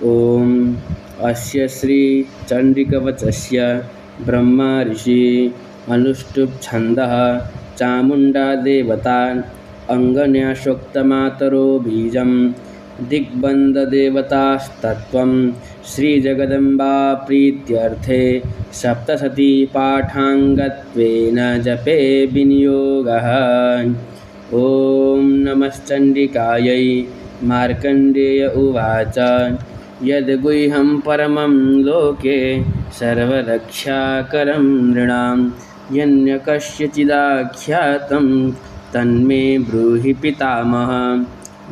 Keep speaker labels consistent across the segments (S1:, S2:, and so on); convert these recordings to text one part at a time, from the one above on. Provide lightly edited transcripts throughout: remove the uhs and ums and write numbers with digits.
S1: ॐ अस्य श्रीचण्डिकवचस्य ब्रह्मा ऋषि अनुष्टुप् छन्दः चामुण्डा देवता अङ्गन्यासोक्तमातरो बीजं दिग्बन्धदेवतास्तत्त्वं श्रीजगदम्बा प्रीत्यर्थे सप्तशती पाठाङ्गत्वेन जपे विनियोगः। ॐ नमश्चण्डिकायै। मार्कण्डेय उवाच यद्गुह्यं परमं लोके सर्वरक्षाकरं नृणां यन्यकस्यचिदाख्यातं तन्मे ब्रूहि पितामह।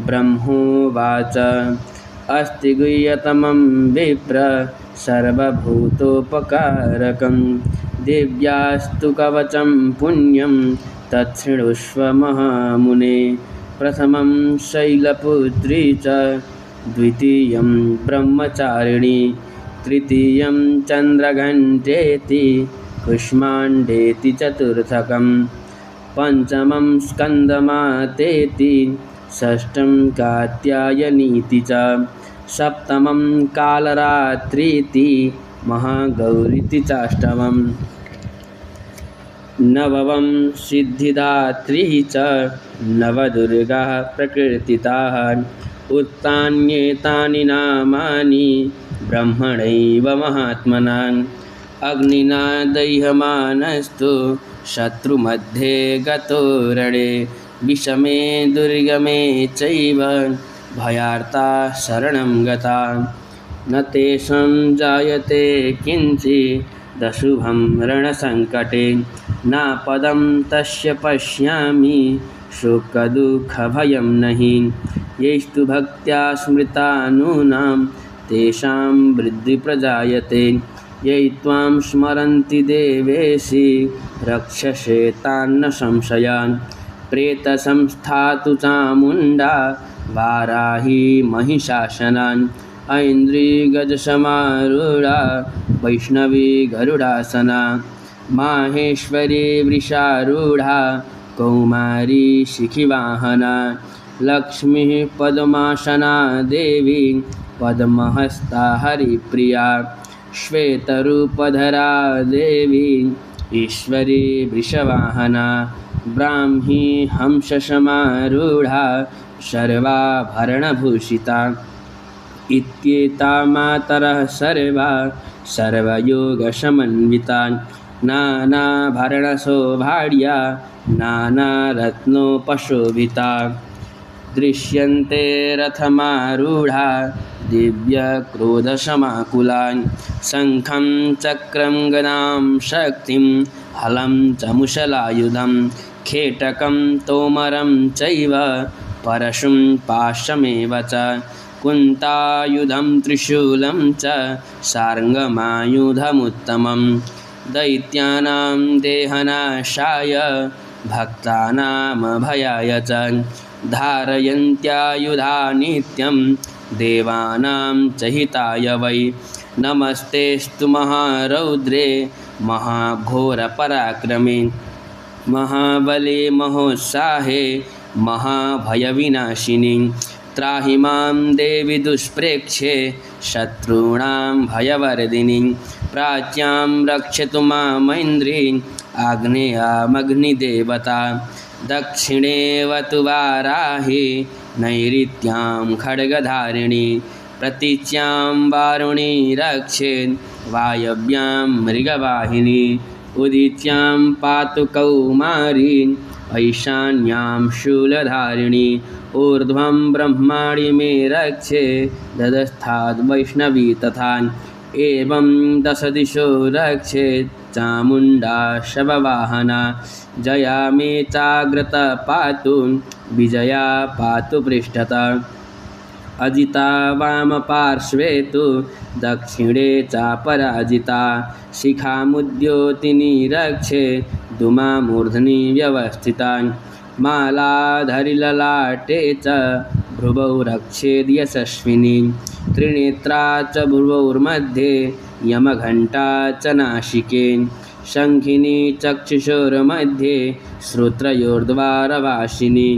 S1: ब्रह्मोवाच अस्ति गुह्यतमं विप्र सर्वभूतोपकारकं दिव्यास्तु कवचं पुण्यं तच्छृणुष्व महामुने। प्रथमं शैलपुत्री च द्वितीयं ब्रह्मचारिणी तृतीयं चन्द्रघण्टेति कुष्माण्डेति चतुर्थकं पञ्चमं स्कन्दमातेति षष्ठं कात्यायनीति च सप्तमं कालरात्रीति महागौरीति चाष्टमं नवमं सिद्धिदात्री च नवदुर्गाः प्रकीर्तिताः। उत्तान्येतानि नामानि ब्रह्मणैव महात्मना अग्निना दह्यमानस्तु शत्रुमध्ये गतो रणे विषमे दुर्गमे चैव भयार्ता शरणं गता न तेषां जायते किञ्चिदशुभं रणसङ्कटे नापदं तस्य पश्यामि शोकदुःखभयं नहि यैस्तु भक्त्या स्मृता नूनां तेषां वृद्धिप्रजायते ये त्वां स्मरन्ति देवेशि रक्षसे तान्न संशयान् प्रेतसंस्थातु चामुण्डा वाराही महिषासनान् ऐन्द्रियगजसमारूढा वैष्णवी गरुडासना माहेश्वरी वृषारूढा कौमारी शिखिवाहना लक्ष्मीः पद्मासना देवी पद्महस्ता हरिप्रिया श्वेतरूपधरा देवी ईश्वरी वृषवाहना ब्राह्मी हंससमारूढा सर्वाभरणभूषिता इत्येता मातरः सर्वा सर्वयोगसमन्विता नानाभरणशोभाढ्या नानारत्नोपशोभिता दृश्यन्ते रथमारूढा दिव्यक्रोधसमाकुला शङ्खं चक्रं गदां शक्तिं हलं च मुशलायुधं खेटकं तोमरं चैव परशुं पाशमेव च कुन्तायुधं त्रिशूलं च सार्ङ्गमायुधमुत्तमं दैत्यानां देहनाशाय भक्तानामभयाय च धारयन्त्यायुधा नित्यं देवानां च हिताय वै नमस्तेस्तु महारौद्रे महाघोरपराक्रमे महाबले महोत्साहे महाभयविनाशिनी त्राहि मां देवि दुष्प्रेक्ष्ये शत्रूणां भयवर्धिनी प्राच्यां रक्षतु मामैन्द्री आग्नेयामग्निदेवता दक्षिणेवतु वाराही नैऋत्यां खड्गधारिणी प्रतीच्यां वारुणी रक्षेत् वायव्यां मृगवाहिनी उदित्यां पातु कौमारी ऐशान्यां शूलधारिणी ऊर्ध्वं ब्रह्माणि मे रक्षे ददस्थाद् वैष्णवी तथा एवं दशदिशो रक्षेत् चामुण्डा शववाहना जया मे चाग्रत पातु विजया पातु पृष्ठतः अजिता वामपार्श्वे तु दक्षिणे चापराजिता शिखामुद्योतिनी रक्षे धूमामूर्ध्नि व्यवस्थिता मालाधरिललाटे च भ्रुवौ रक्षेद् यशस्विनी त्रिनेत्रा च भ्रुवोर्मध्ये यमघण्टा च नासिके शङ्खिनी चक्षुषोर्मध्ये श्रोत्रयोर्द्वारवासिनी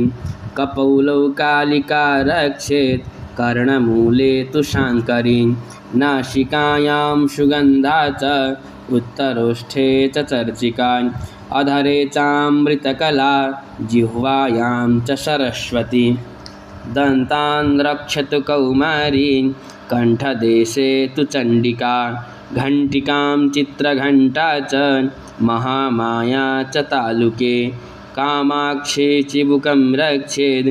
S1: कपौलौ कालिका रक्षेत् कर्णमूले तु शाङ्करी नासिकायां सुगन्धा च उत्तरोष्ठे च चर्चिका अधरे चामृतकला जिह्वायां च सरस्वती दन्तान् रक्षतु कौमारी कण्ठदेशे तु चण्डिका घण्टिकां चित्रघण्टा च महामाया च तालुके कामाक्षी चिबुकं रक्षेद्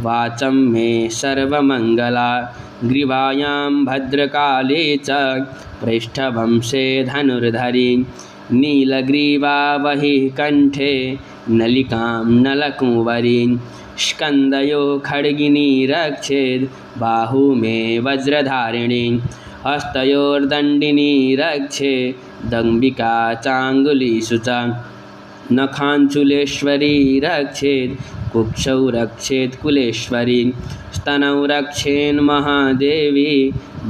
S1: वाचं मे सर्वमङ्गला ग्रीवायां भद्रकाले च पृष्ठवंशे धनुर्धरी नीलग्रीवा वहिः कण्ठे नलिकां नलकुंवरी स्कन्दयो खड्गिनी रक्षेद् बाहु मे वज्रधारिणी हस्तयोर्दण्डिनी रक्षे दम्बिका चाङ्गुलीषु च नखाञ्चुलेश्वरी रक्षेत् कुक्षौ रक्षेत् कुलेश्वरी स्तनौ रक्षेन्महादेवी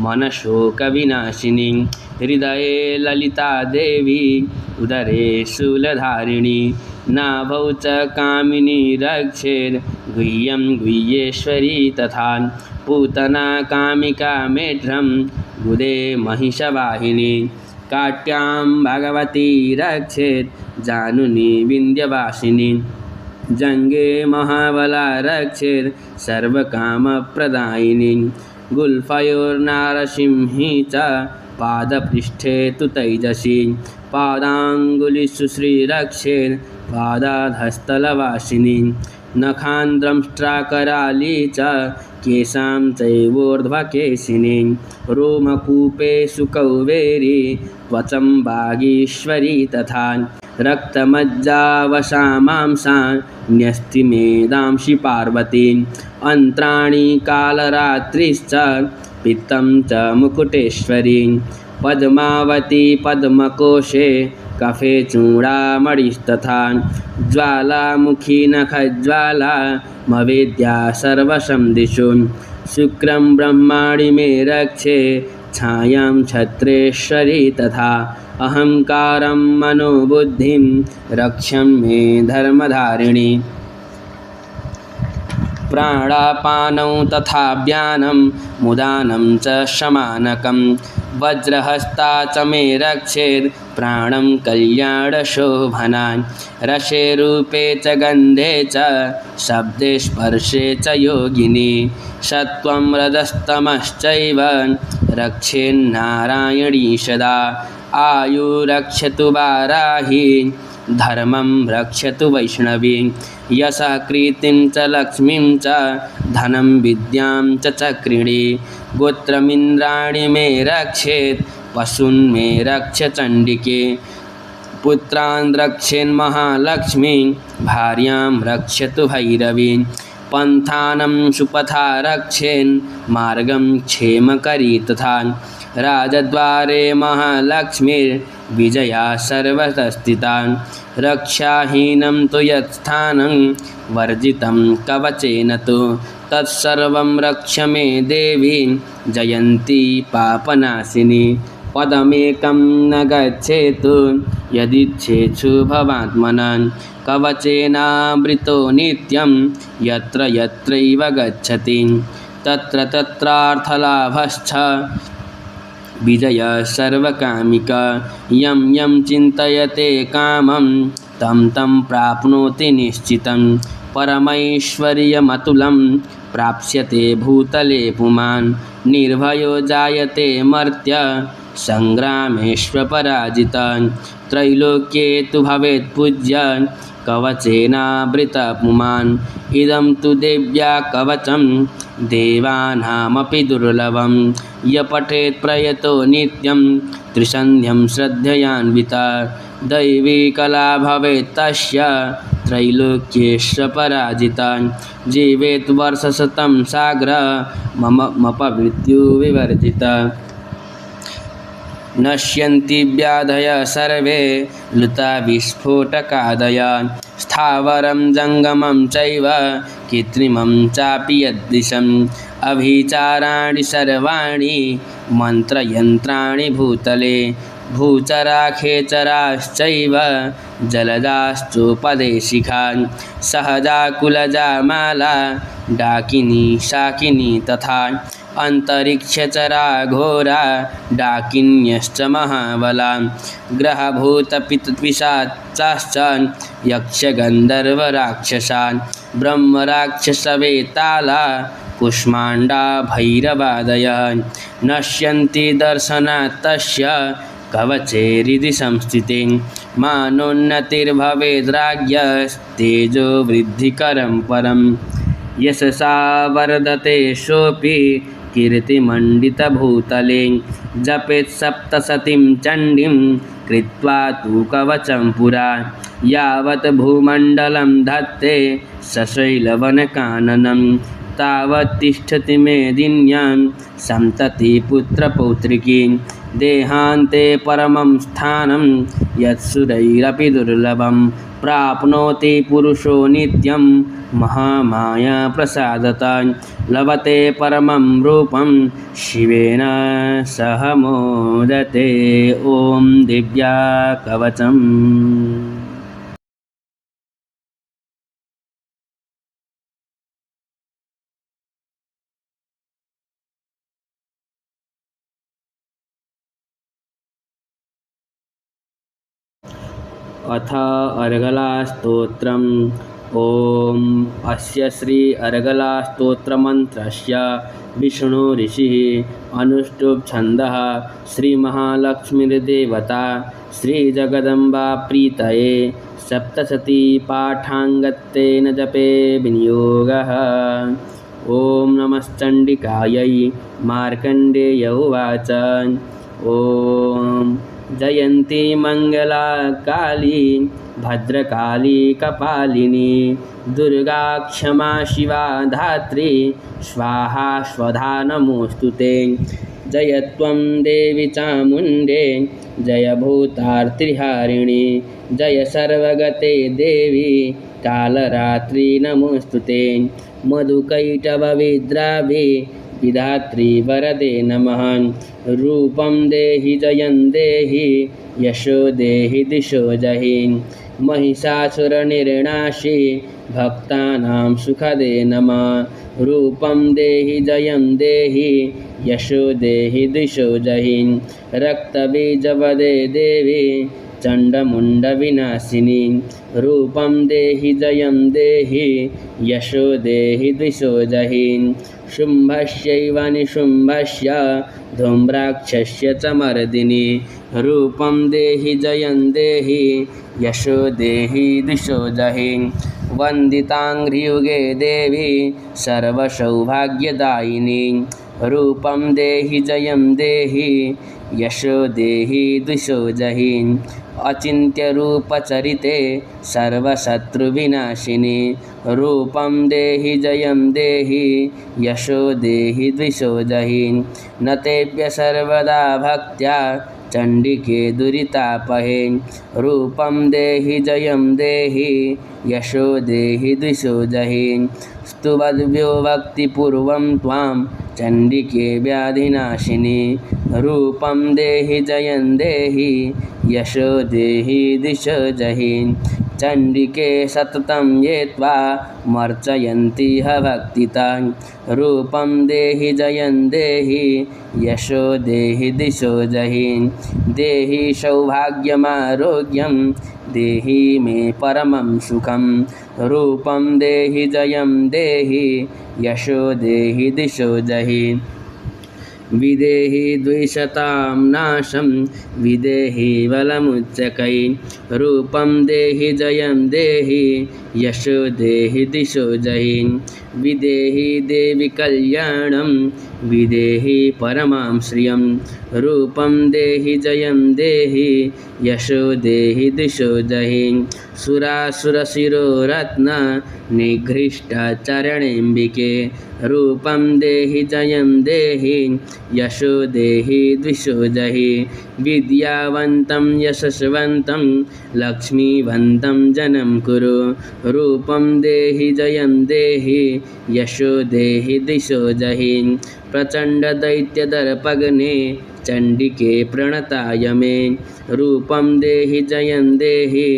S1: मनशोकविनाशिनी हृदये ललिता देवी उदरे शूलधारिणी नाभौ च कामिनी रक्षेत् गुह्यं गुह्येश्वरी तथा पूतना कामिका मेढ्रं गुदे महिषवाहिनी काट्यां भगवती रक्षेत् जानुनी विन्ध्यवासिनी जङ्गे महाबला रक्षेत् सर्वकामप्रदायिनी गुल्फयोर्नारसिंही च पादपृष्ठे तु तैजसी पादाङ्गुलिषु श्रीरक्षेत् पादाधस्तलवासिनी नखान्द्रंष्ट्राकराली च केशां चैवोर्ध्वकेशिनी रोमकूपेषु कौवेरी त्वचं वागीश्वरी तथा रक्तमज्जावशामांसा न्यस्तिमेदांसि पार्वती अन्त्राणि कालरात्रिश्च पित्तं च मुकुटेश्वरी पद्मावती पद्मकोशे कफे चूडामणिस्तथा ज्वालामुखी नखज्वाला मवेद्या सर्वशं दिशु शुक्रं ब्रह्माणि मे रक्षे छायां छत्रेश्वरी तथा अहङ्कारं मनोबुद्धिं रक्ष्यं मे धर्मधारिणी प्राणापानौ तथा व्यानं मुदानं च शमानकं वज्रहस्ता च मे रक्षेत् प्राणं कल्याणशोभना रसे रूपे च गन्धे च शब्दे स्पर्शे च योगिनी सत्त्वं रजस्तमश्चैव रक्षेन्नारायणी सदा आयुरक्षतु वाराही धर्मं रक्षतु वैष्णवी यशः कीर्तिं च लक्ष्मीं च धनं विद्यां च चक्रिणी गोत्रमिन्द्राणि मे रक्षेत् पशून् मे रक्ष चण्डिके पुत्रान् रक्षेन्महालक्ष्मी भार्यां रक्षतु भैरवी पन्थानं सुपथा रक्षेन् मार्गं क्षेमकरी तथा राजद्वारे महालक्ष्मीर्विजया सर्वतस्थिता रक्षाहीनं तु यत्स्थानं वर्जितं कवचेन तु तत्सर्वं रक्ष मे देवी जयन्ती पापनाशिनी पदमेकं न गच्छेतु यदिच्छेषु भवात्मनां कवचेनावृतो नित्यं यत्र यत्रैव गच्छति तत्र तत्रार्थलाभश्च विजय सर्वकामिक यं यं चिन्तयते कामं तं तं प्राप्नोति निश्चितं परमैश्वर्यमतुलं प्राप्स्यते भूतले पुमान् निर्भयो जायते मर्त्य सङ्ग्रामेष्वपराजितः त्रैलोक्ये तु भवेत् पूज्य कवचेनावृतः पुमान् इदं तु देव्या कवचं देवानामपि दुर्लभं य पठेत् प्रयतो नित्यं त्रिसन्ध्यं श्रद्धयान्विता दैवी कला भवेत् तस्य त्रैलोक्येष्वपराजिता जीवेत् वर्षशतं साग्रमपमृत्युविवर्जिता नश्यन्ति व्याधयः सर्वे लुता विस्फोटकादयः स्थावरं जङ्गमं चैव कृत्रिमं चापि यद्दिशम् अभिचाराणि सर्वाणि मन्त्रयन्त्राणि भूतले भूचराखेचराश्चैव जलदाश्चोपदेशिखान् सहजा कुलजा माला डाकिनी शाकिनी तथा अन्तरिक्षचरा घोरा डाकिन्यश्च महाबलान् ग्रहभूतपितृपिशाचाश्च यक्षगन्धर्वराक्षसान् ब्रह्मराक्षसवेताला कुष्माण्डा भैरवादयः नश्यन्ति दर्शनात् तस्य कवचेरिति संस्थिते मानोन्नतिर्भवेद्राज्यस्तेजो वृद्धिकरं परं यशसा वर्धते सोऽपि कीर्तिमण्डितभूतले जपेत् सप्तशतीं चण्डीं कृत्वा तु कवचं पुरा यावत् भूमण्डलं धत्ते सशैलवनकाननं तावत् तिष्ठति मेदिन्यां सन्तति पुत्रपौत्रिकी देहान्ते परमं स्थानं यत्सुरैरपि दुर्लभं प्राप्नोति पुरुषो नित्यं महामायाप्रसादतः लभते परमं रूपं शिवेन सह मोदते ॐ दिव्या कवचम्। अथ अर्गलास्तोत्रम्। ॐ अस्य श्री अर्गलास्तोत्रमन्त्रस्य विष्णु ऋषिः अनुष्टुप् छन्दः श्रीमहालक्ष्मीर्देवता श्रीजगदम्बा प्रीतये सप्तशती पाठाङ्गत्तेन जपे विनियोगः। ॐ नमश्चण्डिकायै। मार्कण्डेय उवाच ॐ जयन्ती मङ्गला काली भद्रकाली कपालिनी दुर्गा क्षमा शिवा धात्री स्वाहा स्वधा नमोऽस्तु ते। जय त्वं देवी चामुण्डे जय भूतार्तिहारिणी जय सर्वगते देवी कालरात्रि नमोऽस्तु ते। मधुकैटभविद्राभि विधात्री वरदे नमः। रूपं देहि जयं देहि यशो देहि दिशो जहि महिषासुरनिर्णाशि भक्तानां सुखदे नमः। रूपं देहि जयं देहि यशो देहि दिशो जहि रक्तबीजवदे देवी चण्डमुण्डविनाशिनी। रूपं देहि जयं देहि यशो देहि दिशो जहि शुम्भस्यैव निशुम्भस्य धूम्राक्षस्य च मर्दिनी। रूपं देहि जयं देहि यशो देहि दिशो जहि वन्दिताङ्घ्रियुगे देवी सर्वसौभाग्यदायिनी। रूपं देहि जयं देहि यशो देहि दिशो जहि अचिन्त्यरूपचरिते सर्वशत्रुविनाशिनी। रूपं देहि जयं देहि यशो देहि दिशो जहि न तेभ्य सर्वदा भक्त्या चण्डिके दुरितापहे। रूपं देहि जयं देहि यशो देहि दिशो जहि स्तुवद्भ्यो भक्तिपूर्वं त्वां चण्डिके व्याधिनाशिनी। रूपं देहि जयं देहि यशो देहि दिशो जहि चण्डिके सततं ये त्वामर्चयन्ति भक्तितः। रूपं देहि जयं देहि यशो देहि दिशो जहि देहि सौभाग्यमारोग्यं देहि मे परमं सुखं। रूपं देहि जयं देहि यशो देहि दिशो जहि विदेहि द्विषतां नाशं विदेहि बलमुच्चकै। रूपं देहि जयं देहि यशो देहि दिशो जहि विदेहि देवि कल्याणं विदेहि परमां श्रियं। रूपं देहि जयं देहि यशो देहि दिशो जहि सुरासुरशिरोरत्न निघ्रिष्टचरणेऽम्बिके। रूपं देहि जयं देहि यशो देहि दिशो जहि विद्यावन्तं यशस्वन्तं लक्ष्मीवन्तं जनं कुरु। रूपं देहि जयं देहि यशो देहि दिशो जहि प्रचण्डदैत्यदर्पग्ने चण्डिके प्रणताय मे रूपं देहि जयं देहि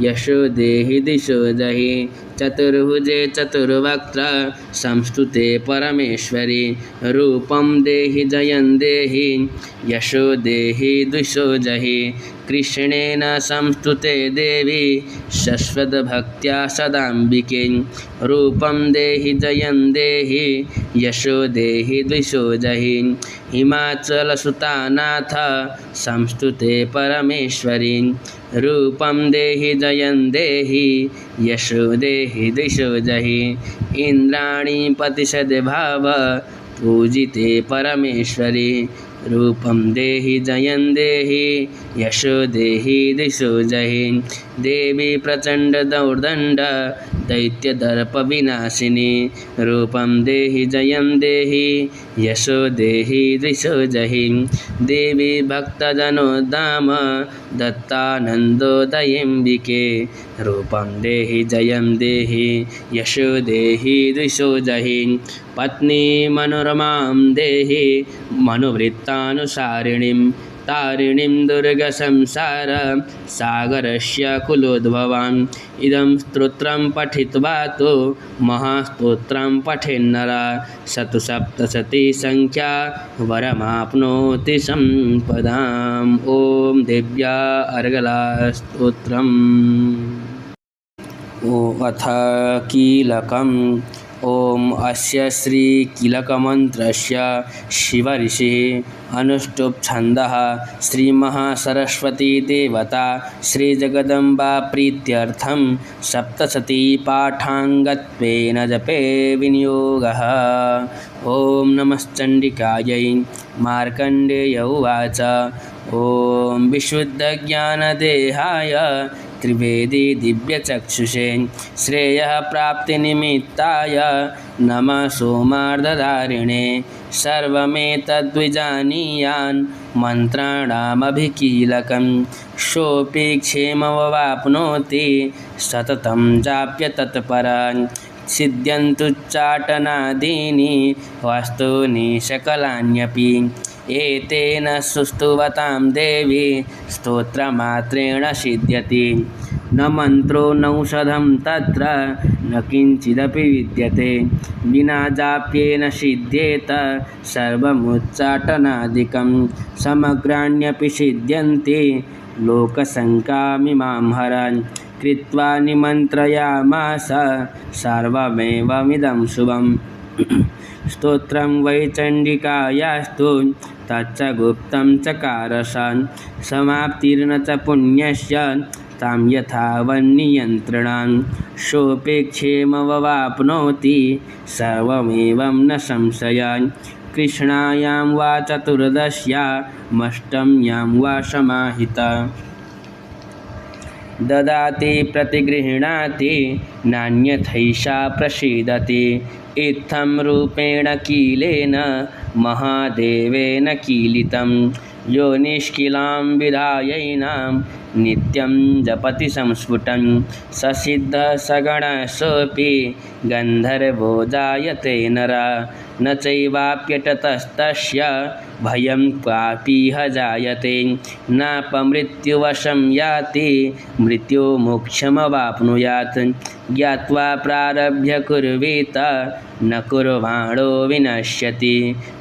S1: यशो देहि दिशो जहि चतुर्भुजे चतुर्वक्त्र संस्तुते परमेश्वरि रूपं देहि जयं देहि यशो देहि दिशो जहि कृष्णेन संस्तुते देवी शश्वतभक्त्या सदाम्बिके रूपं देहि जयं देहि यशो देहि दिशो जहि हिमाचलसुतानाथ संस्तुते परमेश्वरि रूपं देहि जयं देहि यशो देहि दिशो जहि इन्द्राणी पतिशद्भाव पूजिते परमेश्वरि रूपं देहि जयं देहि यशो देहि दिशो जहि देवी प्रचण्डदौर्दण्ड दैत्यदर्पविनाशिनी रूपं देहि जयं देहि यशो देहि दिशो जहि देवी भक्तजनोद्दाम दत्तानन्दोदयेऽम्बिके रूपं देहि जयं देहि यशो देहि दिशो जहि पत्नी मनोरमां देहि मनुवृत्तानुसारिणीं तारिणीं दुर्गसंसार सागरस्य कुलोद्भवाम् इदं स्तोत्रं पठित्वा तु महास्तोत्रं पठेन्नर स तु सप्तशती संख्या वरमाप्नोति सम्पदाम्। ॐ देव्या अर्गला स्तोत्रम्। अथ कीलकम्। ॐ अस्य श्रीकीलकमन्त्रस्य शिवऋषिः अनुष्टुप् छन्दः श्रीमहासरस्वती देवता श्रीजगदम्बा प्रीत्यर्थं सप्तशती पाठाङ्गत्वेन जपे विनियोगः। ॐ नमश्चण्डिकायै। मार्कण्डेय उवाच ॐ विशुद्धज्ञानदेहाय त्रिवेदी दिव्यचक्षुषे श्रेयः प्राप्तिनिमित्ताय नमः सोमार्धधारिणे सर्वमेतद्विजानीयान् मन्त्राणामभिकीलकं सोऽपि क्षेममवाप्नोति सततं जाप्य तत्परान् सिद्ध्यन्तुच्चाटनादीनि वस्तूनि सकलान्यपि एतेन सुस्तुवतां देवी स्तोत्रमात्रेण सिद्ध्यति न मन्त्रो नौषधं तत्र न किञ्चिदपि विद्यते विना जाप्येन सिद्ध्येत सर्वमुच्चाटनादिकं समग्राण्यपि सिद्ध्यन्ति लोकशङ्कामिमां हरन् कृत्वा निमन्त्रयामास सर्वमेवमिदं शुभम् स्तोत्रं वै चण्डिकायास्तु तच्च गुप्तं चकारसान् समाप्तिर्न च पुण्यस्य तां यथा वन्नियन्त्रणान् सोऽपि क्षेममवाप्नोति सर्वमेवं न संशयान् कृष्णायां वा चतुर्दश्यामष्टम्यां वा समाहिता ददाति प्रतिगृह्णाति नान्यथैषा प्रसीदति इत्थं रूपेण कीलेन महादेवेन कीलितं यो निष्किलां विधायैनां नित्यं जपति संस्फुटं ससिद्धः सगणसोऽपि गन्धर्वो जायते नरा न चैवाप्यटतस्तस्य भयं क्वापीह जायते नापमृत्युवशं याति मृत्युमोक्षमवाप्नुयात् ज्ञात्वा प्रारभ्य कुर्वीत न कुर्वाणो विनश्यति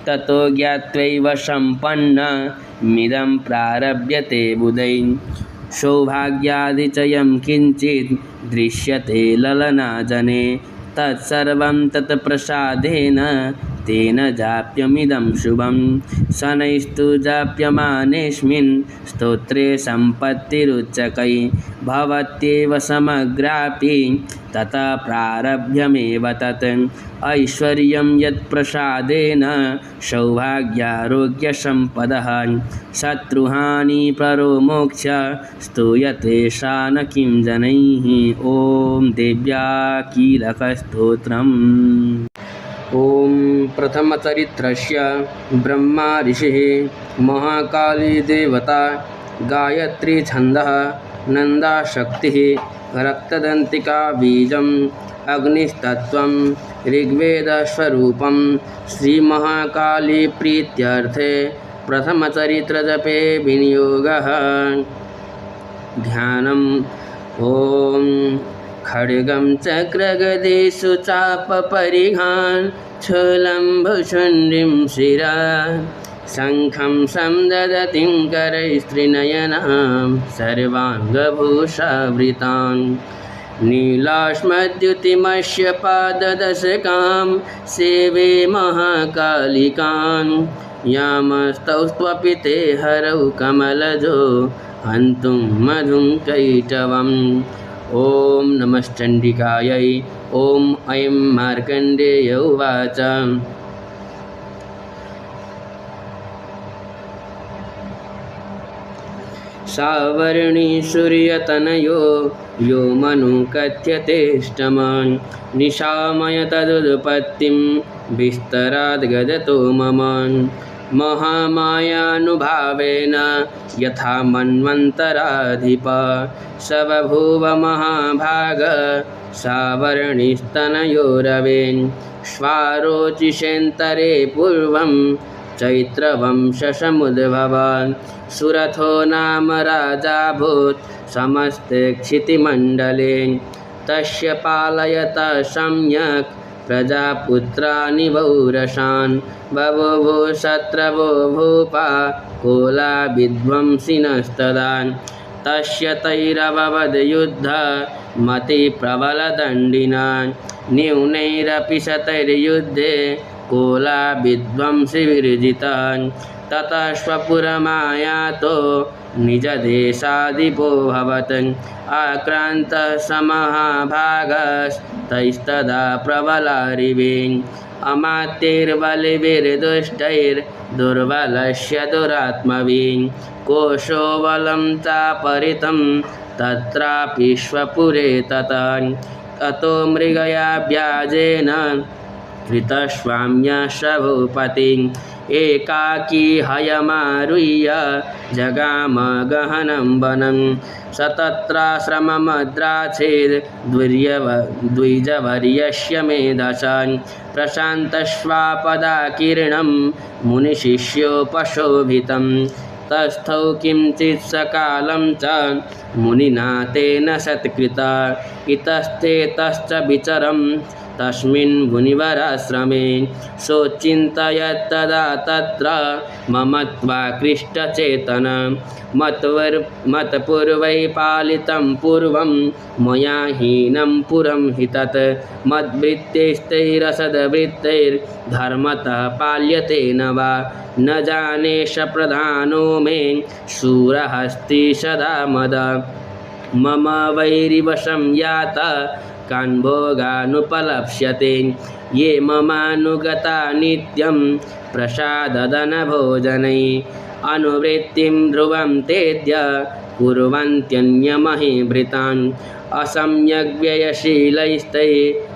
S1: ततो ज्ञात्वैव सम्पन्नमिदं प्रारभ्यते बुधै सौभाग्यादिचयं किञ्चित् दृश्यते ललनाजने तत्सर्वं तत्प्रसादेन तेन जाप्यमिदं शुभं शनैस्तु जाप्यमानेऽस्मिन् स्तोत्रे सम्पत्तिरुच्चकै भवत्येव समग्रापि ततः प्रारभ्यमेव तत् ऐश्वर्यं यत्प्रसादेन सौभाग्यारोग्यसम्पदः शत्रुहानिपरो मोक्ष स्तूयते सा न किं जनैः। ॐ देव्या कीलकस्तोत्रम्। ॐ प्रथमचरित्रस्य ब्रह्मा ऋषिः महाकाली देवता गायत्री छन्दः नन्दा शक्तिः रक्तदन्तिका बीजम् अग्निस्तत्त्वं ऋग्वेदस्वरूपं श्रीमहाकाली प्रीत्यर्थे प्रथमचरित्रजपे विनियोगः। ध्यानम् ॐ खड्गं चक्रगदेषु चापपरिघान् छलम्भुशुण्डिं शिरा शङ्खं संदधतिं करैस्त्रिनयनां सर्वाङ्गभूषावृतान् नीलाश्मद्युतिमस्य पाददशकां सेवे महाकालिकान् यामस्तौस्त्वपि ते हरौ कमलजो हन्तुं मधुं कैटवम्। ॐ नमश्चण्डिकायै। ॐ ऐं मार्कण्डेय उवाच सावर्णी सूर्यतनयो यो मनु कथ्यतेष्टमान् निशामय तदुत्पत्तिं विस्तराद्गदतो ममान् महामायानुभावेन यथा मन्वन्तराधिपा स बभूव महाभाग सावर्णिस्तनयो रवेन् श्वारोचिषेन्तरे पूर्वं चैत्रवंशसमुद्भवान् सुरथो नाम राजाभूत् समस्ते क्षितिमण्डले तस्य पालयता सम्यक् प्रजापुत्राणि वौरसान् बभूवो शत्रवो भूपा कोला विध्वंसिनस्तदा तस्य तैरभवद् युद्ध मतिप्रबलदण्डिना न्यूनैरपि शतैर्युद्धे कोला विध्वंसिविर्जितान् ततः स्वपुरमायातो निजदेशाधिपोऽभवत् आक्रान्तः समहाभागस्तैस्तदा प्रबलारिवेन् अमात्यैर्बलिभिर्दुष्टैर्दुर्बलस्य दुरात्मवीन् कोशो बलं चापरितं तत्रापि स्वपुरे तथा ततो मृगया व्याजेन कृतस्वाम्यस्य भूपतिं एकाकी हयमारुह्य जगाम गहनं वनं स तत्राश्रममद्राचेद् द्विजवर्यस्य मेधसान् प्रशान्तस्वापदाकीर्णं मुनिशिष्योपशोभितं तस्थौ किञ्चित् सकालं च मुनिना तेन सत्कृता इतस्तेतश्च विचरम् तस्मिन् मुनिवराश्रमे सोचिन्तयत् तदा तत्र ममत्वाकृष्टचेतन मत्पूर्वै पालितं पूर्वं मया हीनं पुरं हि तत् मद्वृत्तैस्तैरसद्वृत्तैर्धर्मतः पाल्यते न वा न जाने स प्रधानो मे शूरहस्ति सदा मद मम वैरिवशं याता कान् भोगानुपलप्स्यते ये ममानुगता नित्यं प्रसाददनभोजनैः अनुवृत्तिं ध्रुवं तेद्य कुर्वन्त्यन्यमहीभृतान् असम्यग्व्ययशीलैस्तैः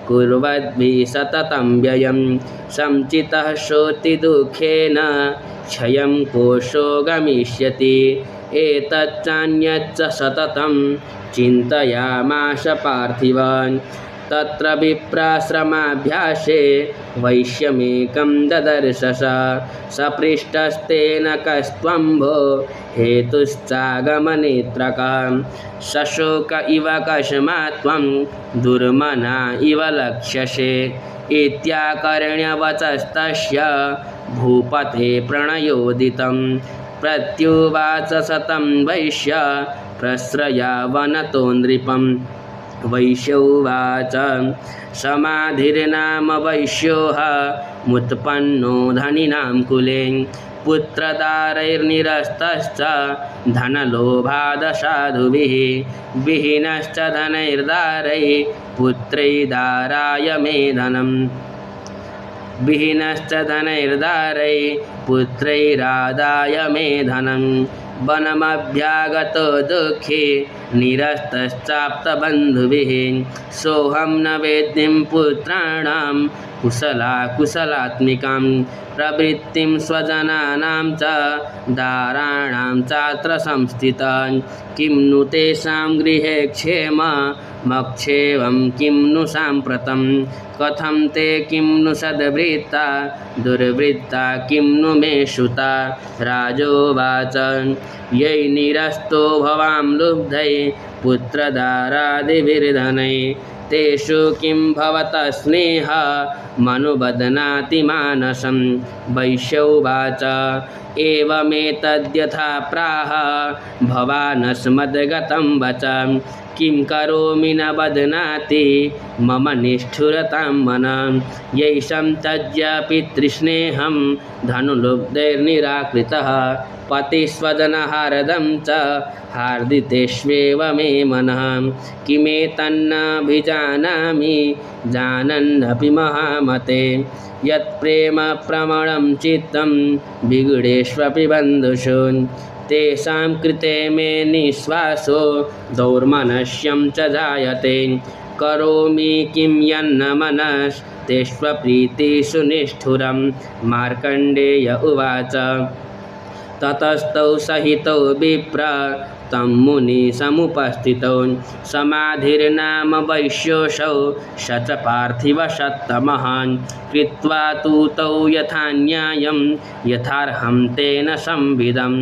S1: कुर्वद्भिः सततं व्ययं सञ्चितः शोति दुःखेन क्षयं कोशो गमिष्यति एतच्चान्यच्च सततं चिन्तयामास पार्थिवान् तत्र विप्राश्रमाभ्यासे वैश्यमेकं ददर्शस सपृष्टस्तेन कस्त्वम्भो हेतुश्चागमनेत्रकान् सशोक इव कस्मात् त्वं दुर्मना इव लक्ष्यसे इत्याकर्ण्यवचस्तस्य भूपते प्रणयोदितं प्रत्युवाच सतं वैश्य प्रश्रयावनतो नृपं वैश्योवाच समाधिर्नाम वैश्योः मुत्पन्नो धनिनां कुले पुत्रदारैर्निरस्तश्च धनलोभादसाधुभिः विहीनश्च धनैर्दारैः पुत्रैर्दाराय मे धनम् विहीनश्च धनैर्दारैः पुत्रैरादाय मे धनं वनमभ्यागतो दुःखी निरस्तश्चाप्तबन्धुभिः सोऽहं न वेद्यं पुत्राणां कुशलात्मिकां प्रवृत्तिं स्वजनानां च दाराणां चात्र संस्थितां किं नु तेषां गृहे क्षेममक्षेमं किं नु साम्प्रतं कथं ते किं नु सद्वृत्ता दुर्वृत्ता किं नु मे श्रुता राजोवाच यै निरस्तो भवां लुब्धै पुत्रदारादिभिर्धनै तेषु किं भवतः स्नेहमनुबध्नाति मानसं वैश्योवाच एवमेतद्यथा प्राह भवानस्मद्गतं वचं किं करोमि न बध्नाति मम निष्ठुरतां मनः यैषं त्यज्य पितृस्नेहं धनुलुब्धैर्निराकृतः पतिस्वजनहार्दं च हार्दितेष्वेव मे मनः किमेतन्नभिजानामि जानन्नपि महामते यत्प्रेम प्रमणं चित्तं विगुणेष्वपि बन्धुषु तेषां कृते मे निःश्वासो दौर्मनस्यं च जायते करोमि किं यन्न मनस्तेष्वप्रीतिषु निष्ठुरं मार्कण्डेय उवाच ततस्तौ सहितौ विप्र तं मुनिसमुपस्थितौ समाधिर्नाम वैश्योऽसौ स च पार्थिवसत्तमः कृत्वा तु तौ यथा न्यायं यथार्हं तेन संविदम्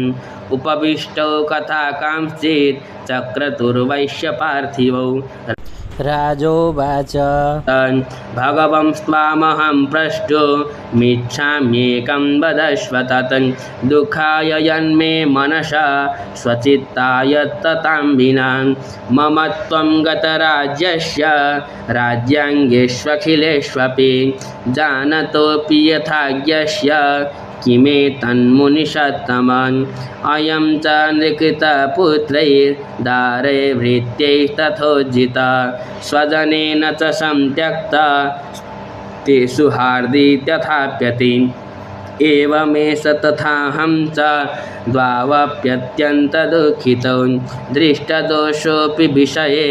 S1: उपविष्टौ कथाकांश्चित् चक्रतुर्वैश्यपार्थिवौ
S2: राजोवाच
S1: भगवं स्वामहं प्रष्टुमिच्छाम्येकं वदस्व तत् दुःखाय यन्मे मनसा स्वचित्ताय ततां विना मम त्वं गतराज्यस्य राज्याङ्गेष्वखिलेष्वपि जानतोऽपि यथाज्ञस्य किमेतन्मुनिषत्तमः अयं च नृकृतपुत्रैर्दारैर्भृत्यैस्तथोज्झितः स्वजनेन च संत्यक्ता तेषु हार्दित्यथाप्यति एवमेष तथाहं च द्वावप्यत्यन्तदुःखितौ दृष्टदोषोऽपि विषये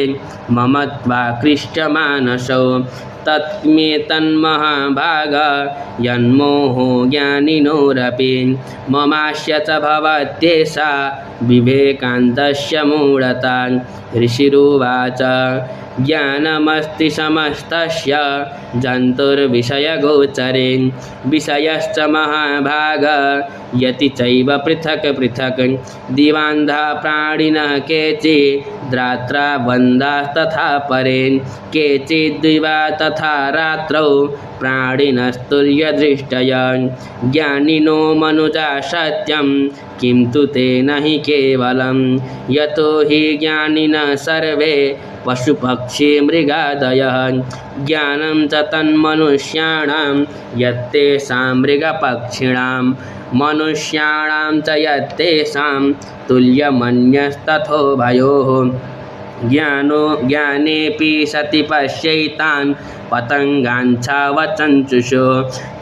S1: मम त्वाकृष्टमानसौ तन्महाभाग यन्मोहो ज्ञानिनोरपि ममास्य च भवत्येषा विवेकान्तस्य मूढता ऋषिरुवाच ज्ञानमस्ति समस्तस्य जन्तुर्विषयगोचरे विषयश्च महाभाग यति चैव पृथक् पृथक् दिवान्धा प्राणिनः केचिद्रात्रा बन्धास्तथा परे केचिद्दिवा तथा रात्रौ प्राणिनस्तुल्यदृष्टय ज्ञानिनो मनुजा सत्यं किं तु तेन हि केवलं यतो हि ज्ञानिनः सर्वे पशुपक्षी मृगादयः ज्ञानं च तन्मनुष्याणां यत्तेषां मृगपक्षिणां मनुष्याणां च यत्तेषां तुल्यमन्यस्तथोभयोः ज्ञानेऽपि सति पश्यैतान् पतङ्गाञ्छावचञ्चुषो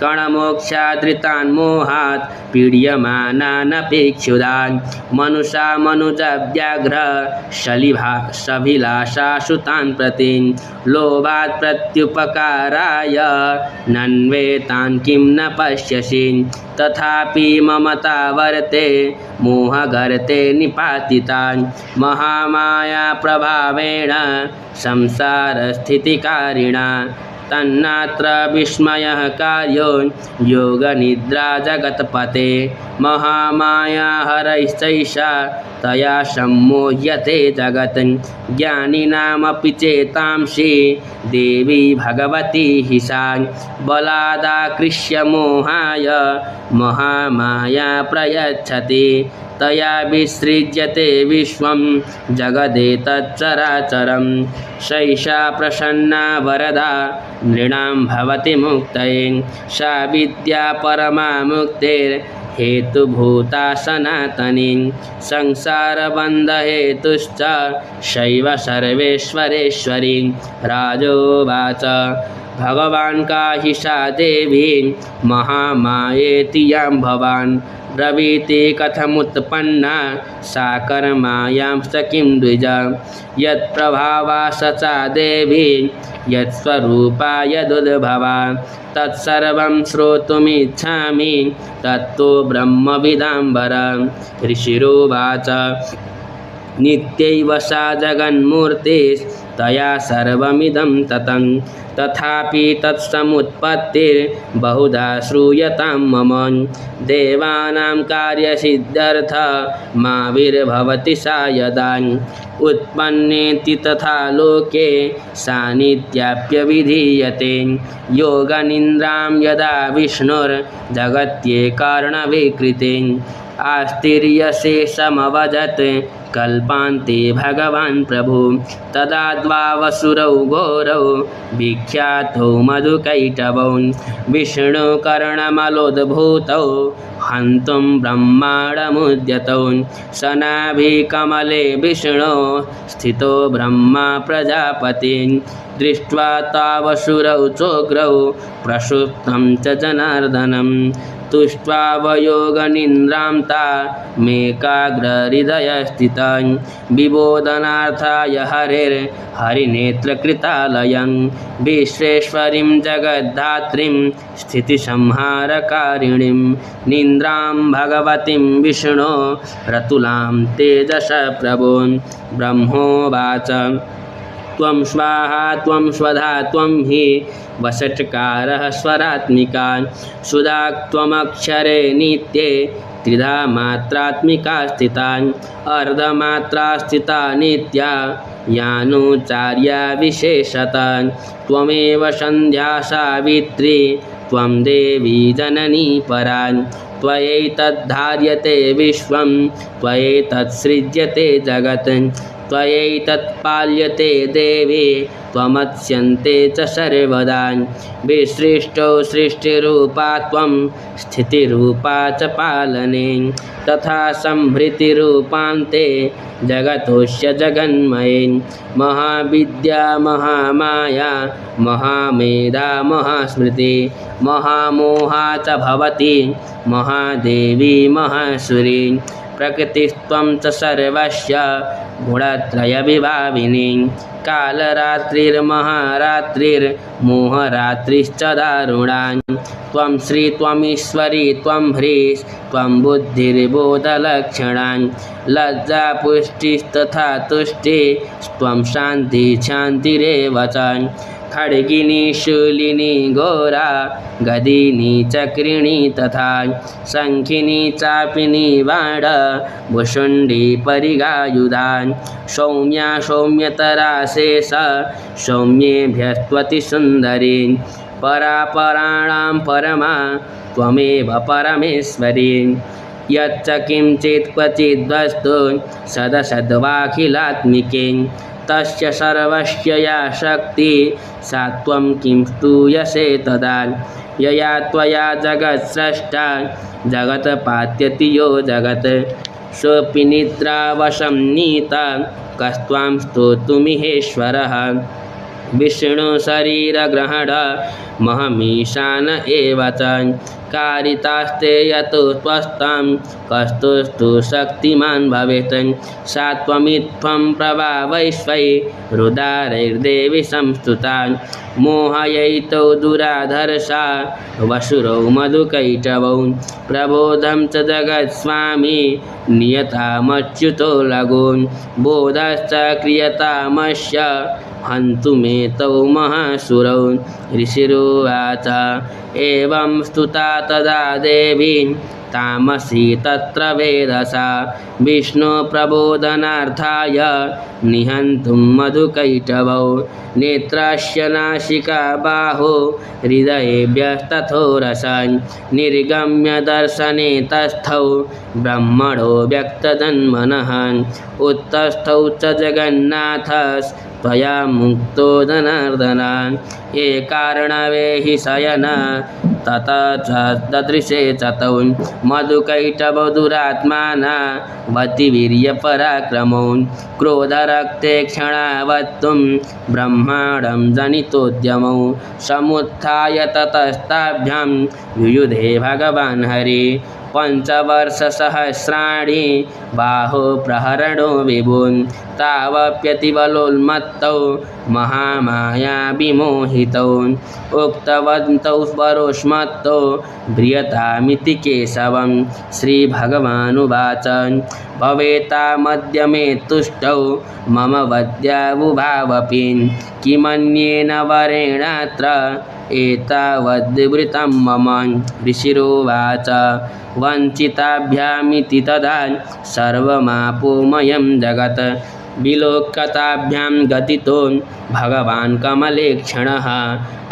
S1: कणमोक्षादृतान् मोहात् पीड्यमानानपेक्षुदान् मनुषा मनुजव्याघ्र सभिलाषासु तान् प्रति लोभात् प्रत्युपकाराय नन्वेतान् किं न पश्यसि तथापि ममता वर्ते मोहगर्ते निपातितान् महामाया प्रभावेण संसारस्थितिकारिणा तन्नात्र विस्मयः कार्यो योगनिद्रा जगत्पते महामाया हरैश्चैषा तया सम्मोह्यते जगत् ज्ञानिनामपि चेतांसि देवी भगवती हि सा बलादाकृष्य मोहाय महामाया प्रयच्छति तया विसृज्यते विश्वं जगदेतच्चराचरं सैषा प्रसन्ना वरदा नृणां भवति मुक्तये सा विद्या परमा मुक्तेर्हेतुभूता सनातनी संसारबन्धहेतुश्च शैव सर्वेश्वरेश्वरी राजोवाच भगवान् काहि सा देवी महामायेति यां भवान् ब्रवीति कथमुत्पन्ना सा कर्मायां स किं द्विज यत्प्रभावा स चा देवी यत्स्वरूपा यदुद्भवा तत्सर्वं श्रोतुमिच्छामि तत्तु ब्रह्मविदाम्बर। ऋषिरुवाच नित्यैव सा जगन्मूर्तिस्तया सर्वमिदं ततं तथापि तत्समुत्पत्तिर्बहुधा श्रूयतां मम देवानां कार्यसिद्ध्यर्थ माविर्भवति सा यदा उत्पन्नेति तथा लोके सा नित्याप्यविधीयते योगनिन्द्रां यदा विष्णुर्जगत्येकार्णविकृते आस्तिर्यशेषमवजत् कल्पान्ते भगवान् प्रभु तदा द्वावसुरौ घोरौ विख्यातौ मधुकैटभौ विष्णुकर्णमलोद्भूतौ हन्तुं ब्रह्माण्डमुद्यतौ सनाभिकमले विष्णो स्थितो ब्रह्मा प्रजापति दृष्ट्वा तावसुरौ चोग्रौ प्रसुप्तं च जनार्दनं तुष्ट्वा वयोगनिन्द्रां तामेकाग्रहृदयस्थितं विबोधनार्थाय हरिर्हरिनेत्रकृतालयं विश्वेश्वरीं जगद्धात्रीं स्थितिसंहारकारिणीं निन्द्रां भगवतीं विष्णो रतुलां तेजसप्रभो ब्रह्मोवाच त्वं स्वाहा त्वं स्वधा त्वं हि वषट्कारः स्वरात्मिका सुधा त्वमक्षरे नित्ये त्रिधा मात्रात्मिका स्थिता अर्धमात्रा स्थिता नित्या यानुचार्या विशेषता त्वमेव सन्ध्या सावित्री त्वं देवी जननी परा त्वयैतद्धार्यते विश्वं त्वयैतत्सृज्यते जगत् त्वयैतत्पाल्यते देवी त्वमत्स्यन्ते च सर्वदा विसृष्टौ सृष्टिरूपा त्वं स्थितिरूपा च पालने तथा संहृतिरूपान्ते जगतोऽस्य जगन्मये महाविद्या महामाया महामेधा महास्मृति महामोहा च भवति महादेवी महासुरी प्रकृतिस्त्वं च सर्वस्य गुणत्रयविभाविनी कालरात्रिर्महारात्रिर्मोहरात्रिश्च दारुणा त्वं श्री त्वमीश्वरी त्वं ह्रीः त्वं बुद्धिर्बोधलक्षणा लज्जा पुष्टिस्तथा तुष्टिस्त्वं शान्तिः शान्तिरेव च खड्गिनी शूलिनी घोरा गदिनी चक्रिणी तथा शङ्खिनी चापिनी बाण भुषुण्डी परिगायुधा सौम्या सौम्यतरा शेष सौम्येभ्यस्त्वति सुन्दरी परापराणां परमा त्वमेव परमेश्वरी यच्च किञ्चित् क्वचिद्वस्तु सदसद्वाखिलात्मिके तस्य सर्वस्य या शक्ति सा त्वं किं स्तूयसे तदा यया त्वया जगत्स्रष्टा जगत्पात्यति यो जगत् सोऽपि निद्रावशं नीता कस्त्वां स्तोतुमिहेश्वरः विष्णुशरीरग्रहण महमीशान एव च कारितास्ते यतो त्वस्तं कस्तुस्तु शक्तिमान् भवेत् सा त्वमित्थं प्रभावैश्वै रुदारैर्देवी संस्तुता मोहयैतौ दुराधर्षा वसुरौ मधुकैटभौ प्रबोधं च जगत्स्वामी नियतामच्युतो लघून् बोधश्च क्रियतामस्य हन्तुमेतौ महासुरौ ऋषिरुवाच एवं स्तुता तदा देवी तामसी तत्र वेदसा विष्णुप्रबोधनार्थाय निहन्तुं मधुकैटभौ नेत्रस्य नासिका बाहो हृदयेभ्यस्तथोरसन् निर्गम्य दर्शने तस्थौ ब्रह्मणो व्यक्तजन्मनः उत्तस्थौ च जगन्नाथस् त्वया मुक्तो जनार्दन ये कारणवे हि शयन ततः च ददृशे च तौ मधुकैटवधुरात्माना वतिवीर्यपराक्रमौ क्रोधरक्ते क्षणावत्तुं ब्रह्माण्डं जनितोद्यमौ समुत्थाय ततस्ताभ्यां युयुधे भगवान् हरि पञ्चवर्षसहस्राणि बाहो प्रहरणो विभुन् तावप्यतिबलोन्मत्तौ महामाया विमोहितौ उक्तवन्तौ परोष्मत्तौ ब्रियतामिति केशवं श्रीभगवानुवाच भवेतामद्य मे तुष्टौ मम वद्यावुभावपि किमन्येन वरेणात्र एतावद्वृतं मम ऋषिरुवाच वञ्चिताभ्यामिति तदा सर्वमापोमयं जगत् विलोक्यताभ्यां गतितो भगवान् कमलेक्षणः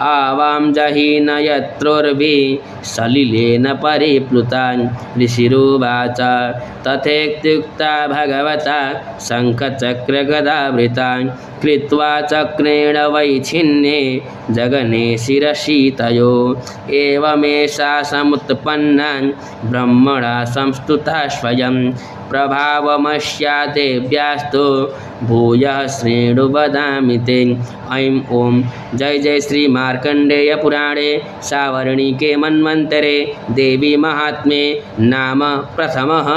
S1: आवां जहीन यत्रोर्भिः सलिलेन परिप्लुतान् ऋषिरुवाच तथेत्युक्ता भगवता शङ्खचक्रगदावृतान् कृत्वा चक्रेण वैच्छिन्ने जगने शिरसि तयो एवमेषा समुत्पन्ना ब्रह्मणा संस्तुता स्वयं प्रभावमस्या देव्यास्तु भूयः शृणु वदामि ते ऐं ॐ जय जय श्री मार्कण्डेय पुराणे सावर्णिके मन्वन्तरे देवी महात्म्ये नाम प्रथमः।